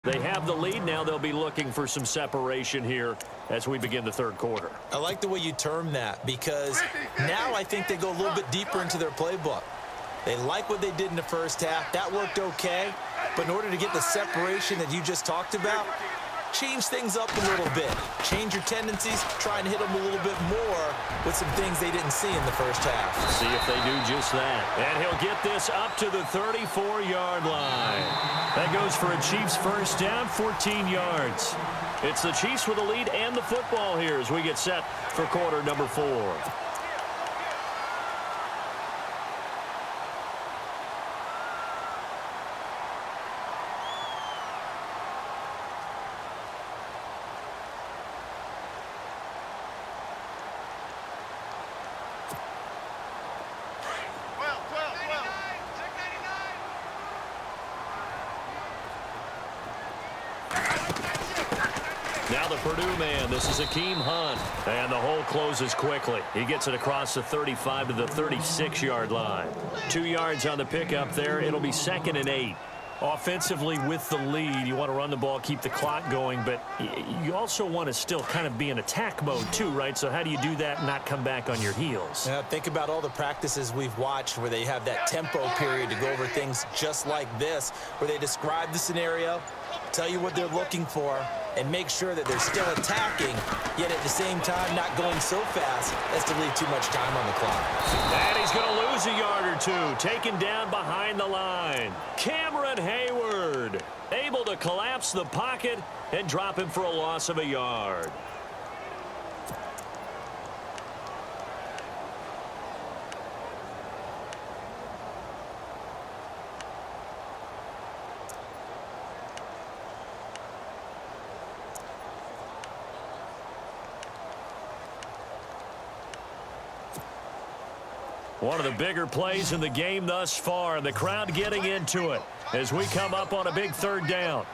They have the lead now. They'll be looking for some separation here as we begin the third quarter. I like the way you term that because now I think they go a little bit deeper into their playbook. They like what they did in the first half. That worked okay. But in order to get the separation that you just talked about, change things up a little bit. Change your tendencies. Try and hit them a little bit more with some things they didn't see in the first half. See if they do just that. And he'll get this up to the 34-yard line. That goes for a Chiefs first down, 14 yards. It's the Chiefs with the lead and the football here as we get set for quarter number 4. Now the Purdue man, this is Akeem Hunt. And the hole closes quickly. He gets it across the 35 to the 36-yard line. 2 yards on the pickup there. It'll be 2nd and 8. Offensively with the lead, you want to run the ball, keep the clock going, but you also want to still kind of be in attack mode too, right? So how do you do that and not come back on your heels? Yeah, think about all the practices we've watched where they have that tempo period to go over things just like this, where they describe the scenario, tell you what they're looking for, and make sure that they're still attacking, yet at the same time not going so fast as to leave too much time on the clock. And he's going to lose a yard or two, taken down behind the line. Cameron Hayward able to collapse the pocket and drop him for a loss of a yard. One of the bigger plays in the game thus far, and the crowd getting into it as we come up on a big third down.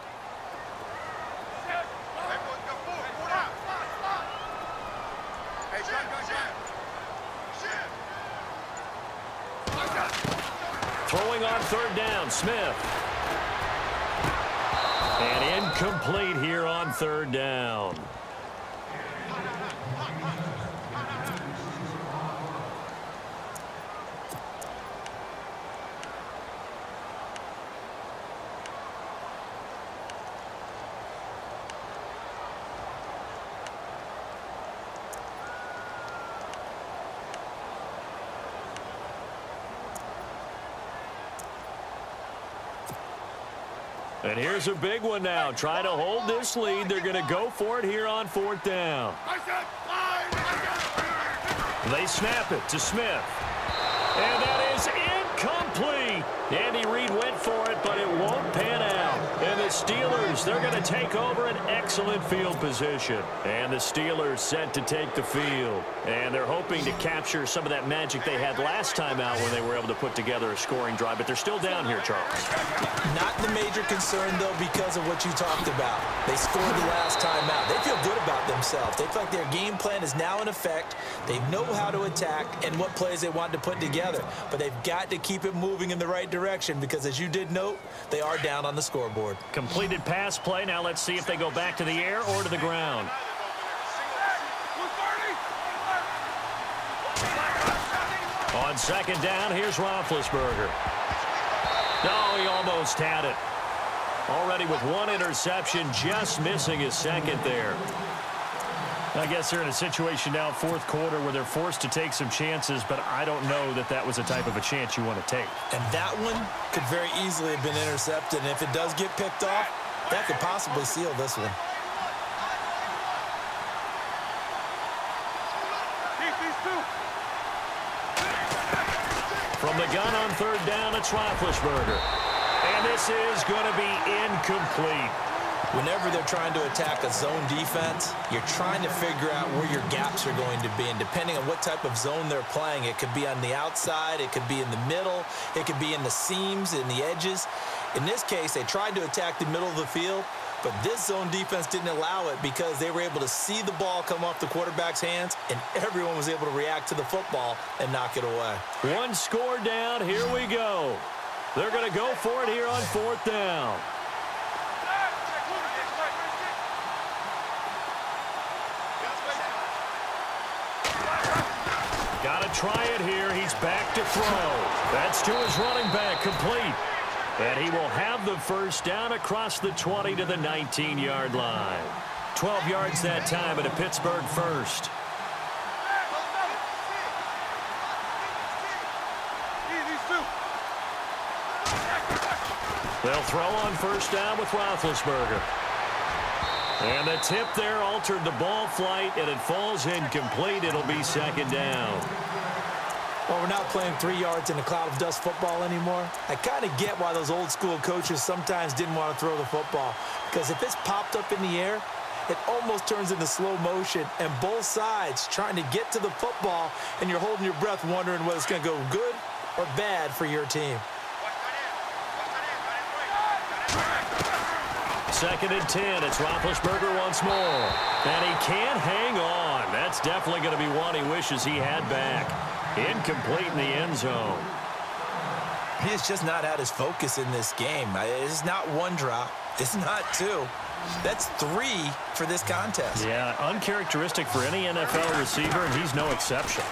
Throwing on third down, Smith. And incomplete here on third down. And here's a big one now. Try to hold this lead. They're going to go for it here on 4th down. They snap it to Smith. And that is incomplete. Andy Reid went for it, but it won't pan out. And the Steelers, they're going to take over an excellent field position. And the Steelers set to take the field. And they're hoping to capture some of that magic they had last time out when they were able to put together a scoring drive. But they're still down here, Charles. Not the major concern, though, because of what you talked about. They scored the last time out. They feel good about themselves. They feel like their game plan is now in effect. They know how to attack and what plays they want to put together. But they've got to keep it moving in the right direction because, as you did note, they are down on the scoreboard. Completed pass play. Now let's see if they go back to the air or to the ground. On 2nd down, here's Roethlisberger. No, he almost had it. Already with 1 interception, just missing his 2nd there. I guess they're in a situation now, 4th quarter, where they're forced to take some chances, but I don't know that that was the type of a chance you want to take. And that one could very easily have been intercepted, and if it does get picked off, that could possibly seal this one. From the gun on 3rd down, it's Roethlisberger. And this is going to be incomplete. Whenever they're trying to attack a zone defense, you're trying to figure out where your gaps are going to be. And depending on what type of zone they're playing, it could be on the outside, it could be in the middle, it could be in the seams, in the edges. In this case, they tried to attack the middle of the field, but this zone defense didn't allow it because they were able to see the ball come off the quarterback's hands, and everyone was able to react to the football and knock it away. 1 score down. Here we go. They're going to go for it here on 4th down. Got to try it here. He's back to throw. That's to his running back, complete. And he will have the first down across the 20 to the 19-yard line. 12 yards that time and a Pittsburgh first. They'll throw on first down with Roethlisberger. And the tip there altered the ball flight, and it falls incomplete. It'll be second down. Well, we're not playing 3 yards in a cloud of dust football anymore. I kind of get why those old school coaches sometimes didn't want to throw the football. Because if it's popped up in the air, it almost turns into slow motion, and both sides trying to get to the football, and you're holding your breath wondering whether it's going to go good or bad for your team. Second and 10. It's Roethlisberger once more. And he can't hang on. That's definitely going to be one he wishes he had back. Incomplete in the end zone. He's just not had his focus in this game. It's not one drop. It's not two. That's 3 for this contest. Yeah, uncharacteristic for any NFL receiver, and he's no exception.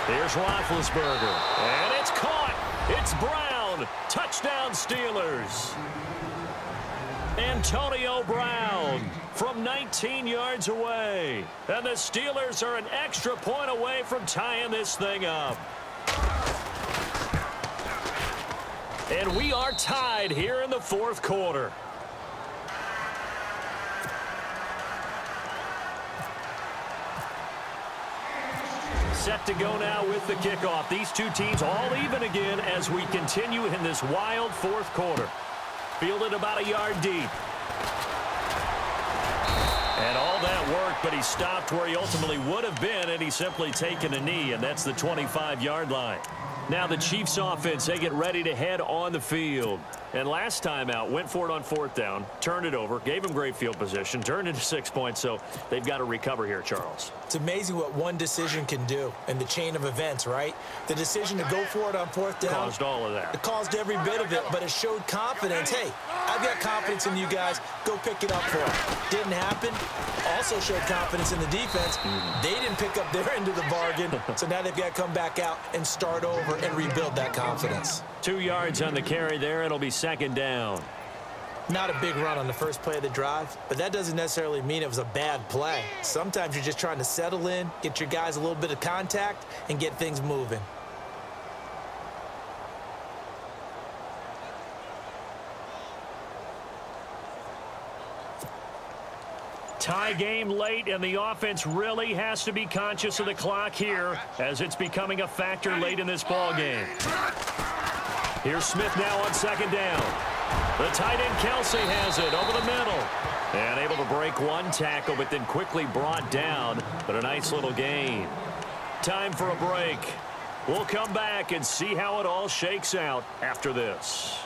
Here's Roethlisberger. And it's caught. It's Brown. Touchdown, Steelers. Antonio Brown from 19 yards away. And the Steelers are an extra point away from tying this thing up. And we are tied here in the fourth quarter. Set to go now with the kickoff. These two teams all even again as we continue in this wild fourth quarter. Fielded about a yard deep. And all that work, but he stopped where he ultimately would have been, and he's simply taken a knee, and that's the 25-yard line. Now the Chiefs offense, they get ready to head on the field. And last time out, went for it on fourth down, turned it over, gave him great field position, turned it to 6 points, so they've got to recover here, Charles. It's amazing what one decision can do in the chain of events, right? The decision to go for it on fourth down. Caused all of that. It caused every bit of it, but it showed confidence. Hey, I've got confidence in you guys. Go pick it up for them. Didn't happen. Also showed confidence in the defense. They didn't pick up their end of the bargain, so now they've got to come back out and start over and rebuild that confidence. 2 yards on the carry there. It'll be second down. Not a big run on the first play of the drive, but that doesn't necessarily mean it was a bad play. Sometimes you're just trying to settle in, get your guys a little bit of contact, and get things moving. Tie game late, and the offense really has to be conscious of the clock here as it's becoming a factor late in this ball game. Here's Smith now on second down. The tight end Kelsey has it over the middle. And able to break one tackle, but then quickly brought down. But a nice little gain. Time for a break. We'll come back and see how it all shakes out after this.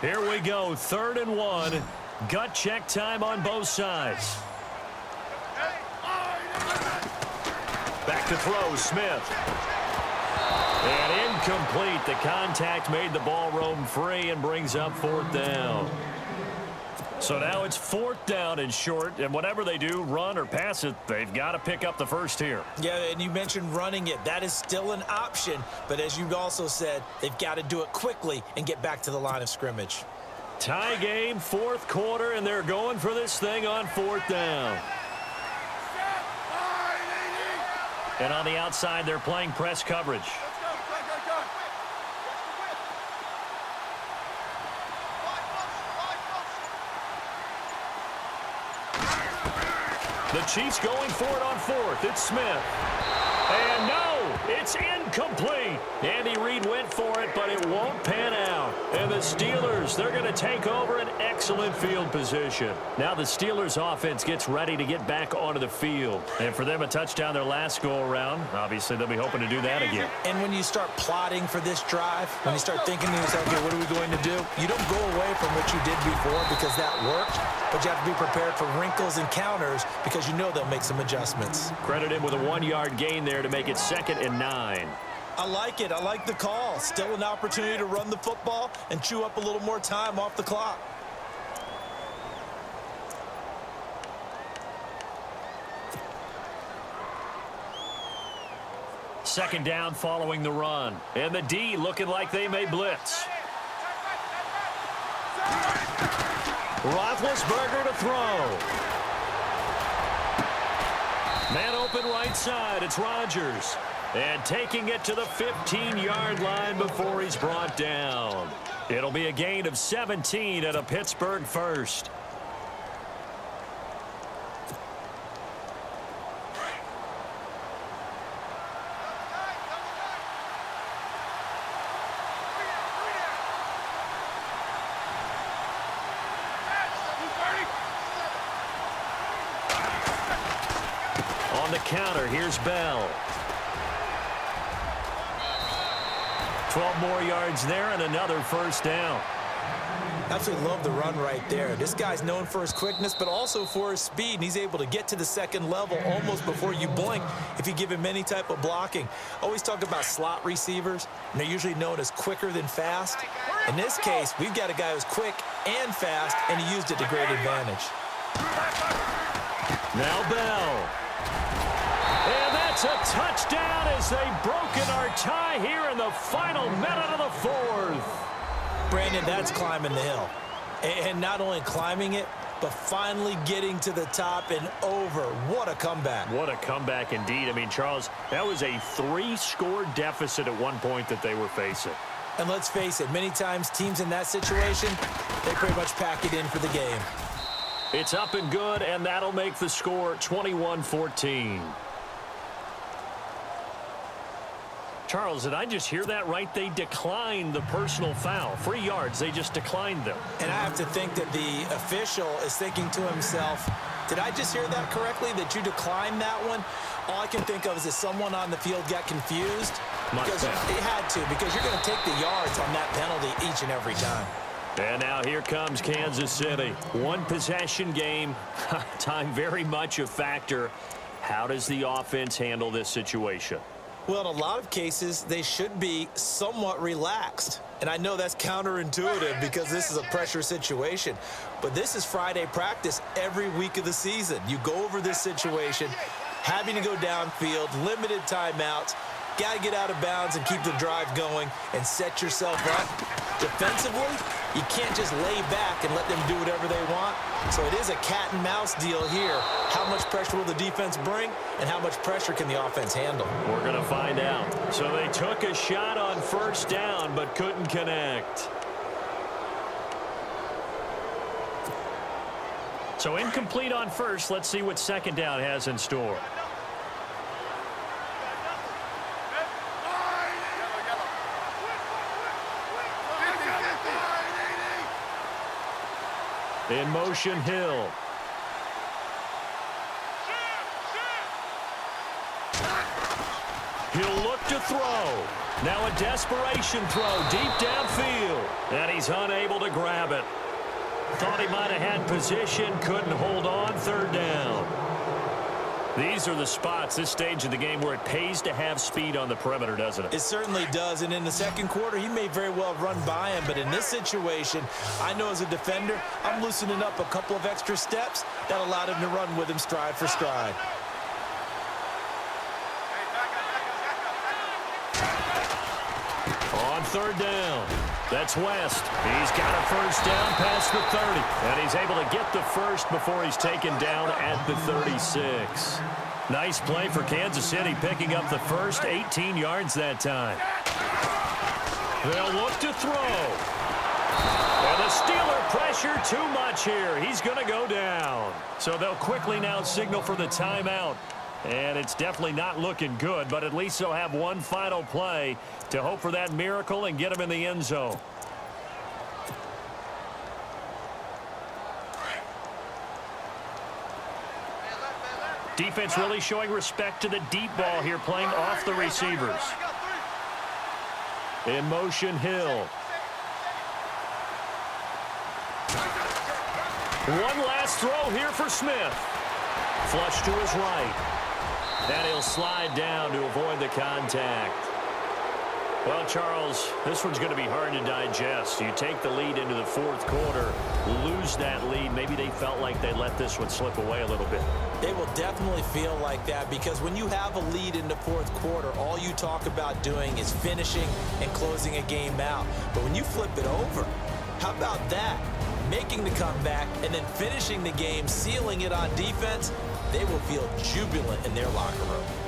Here we go, 3rd and 1. Gut check time on both sides. Back to throw, Smith. And incomplete. The contact made the ball roam free and brings up 4th down. So now it's 4th down and short, and whatever they do, run or pass it, they've got to pick up the first here. Yeah, and you mentioned running it. That is still an option, but as you also said, they've got to do it quickly and get back to the line of scrimmage. Tie game, 4th quarter, and they're going for this thing on 4th down. And on the outside, they're playing press coverage. The Chiefs going for it on 4th. It's Smith. And no, it's incomplete. Andy Reid went for it, but it won't pan out. And the Steelers, they're going to take over an excellent field position. Now the Steelers offense gets ready to get back onto the field. And for them, a touchdown their last go-around. Obviously, they'll be hoping to do that again. And when you start plotting for this drive, when you start thinking to yourself, okay, what are we going to do? You don't go away from what you did before because that worked, but you have to be prepared for wrinkles and counters because you know they'll make some adjustments. Credit him with a 1-yard gain there to make it 2nd and 9. I like it. I like the call. Still an opportunity to run the football and chew up a little more time off the clock. Second down following the run. And the D looking like they may blitz. Roethlisberger to throw. Man open right side. It's Rodgers. And taking it to the 15-yard line before he's brought down. It'll be a gain of 17 at a Pittsburgh first. On the counter, here's Bell. 12 more yards there and another first down. Absolutely love the run right there. This guy's known for his quickness, but also for his speed, and he's able to get to the second level almost before you blink if you give him any type of blocking. Always talk about slot receivers, and they're usually known as quicker than fast. In this case, we've got a guy who's quick and fast, and he used it to great advantage. Now Bell. And that's a touchdown as they've broken our tie here in the final minute of the fourth. Brandon, that's climbing the hill. And not only climbing it, but finally getting to the top and over. What a comeback. What a comeback indeed. I mean, Charles, that was a 3-score deficit at one point that they were facing. And let's face it, many times teams in that situation, they pretty much pack it in for the game. It's up and good, and that'll make the score 21-14. Charles, did I just hear that right? They declined the personal foul. 3 yards, they just declined them. And I have to think that the official is thinking to himself, did I just hear that correctly, that you declined that one? All I can think of is that someone on the field got confused. Because it had to, because you're going to take the yards on that penalty each and every time. And now here comes Kansas City. One possession game. Time very much a factor. How does the offense handle this situation? Well, in a lot of cases, they should be somewhat relaxed. And I know that's counterintuitive because this is a pressure situation. But this is Friday practice every week of the season. You go over this situation, having to go downfield, limited timeouts, got to get out of bounds and keep the drive going and set yourself up. Defensively, you can't just lay back and let them do whatever they want. So it is a cat and mouse deal here. How much pressure will the defense bring, and how much pressure can the offense handle? We're going to find out. So they took a shot on first down but couldn't connect. So incomplete on first. Let's see what second down has in store. In motion, Hill. He'll look to throw. Now a desperation throw deep downfield. And he's unable to grab it. Thought he might have had position, couldn't hold on. Third down. These are the spots, this stage of the game, where it pays to have speed on the perimeter, doesn't it? It certainly does, and in the second quarter, he may very well run by him, but in this situation, I know as a defender, I'm loosening up a couple of extra steps that allowed him to run with him stride for stride. On third down, that's West. He's got a first down past the 30, and he's able to get the first before he's taken down at the 36. Nice play for Kansas City, picking up the first, 18 yards that time. They'll look to throw. And the Steeler pressure too much here. He's going to go down. So they'll quickly now signal for the timeout. And it's definitely not looking good, but at least they'll have one final play to hope for that miracle and get him in the end zone. Defense really showing respect to the deep ball here, playing off the receivers. In motion, Hill. One last throw here for Smith. Flush to his right. And he'll slide down to avoid the contact. Well, Charles, this one's going to be hard to digest. You take the lead into the fourth quarter, lose that lead. Maybe they felt like they let this one slip away a little bit. They will definitely feel like that because when you have a lead in the fourth quarter, all you talk about doing is finishing and closing a game out. But when you flip it over, how about that? Making the comeback and then finishing the game, sealing it on defense, they will feel jubilant in their locker room.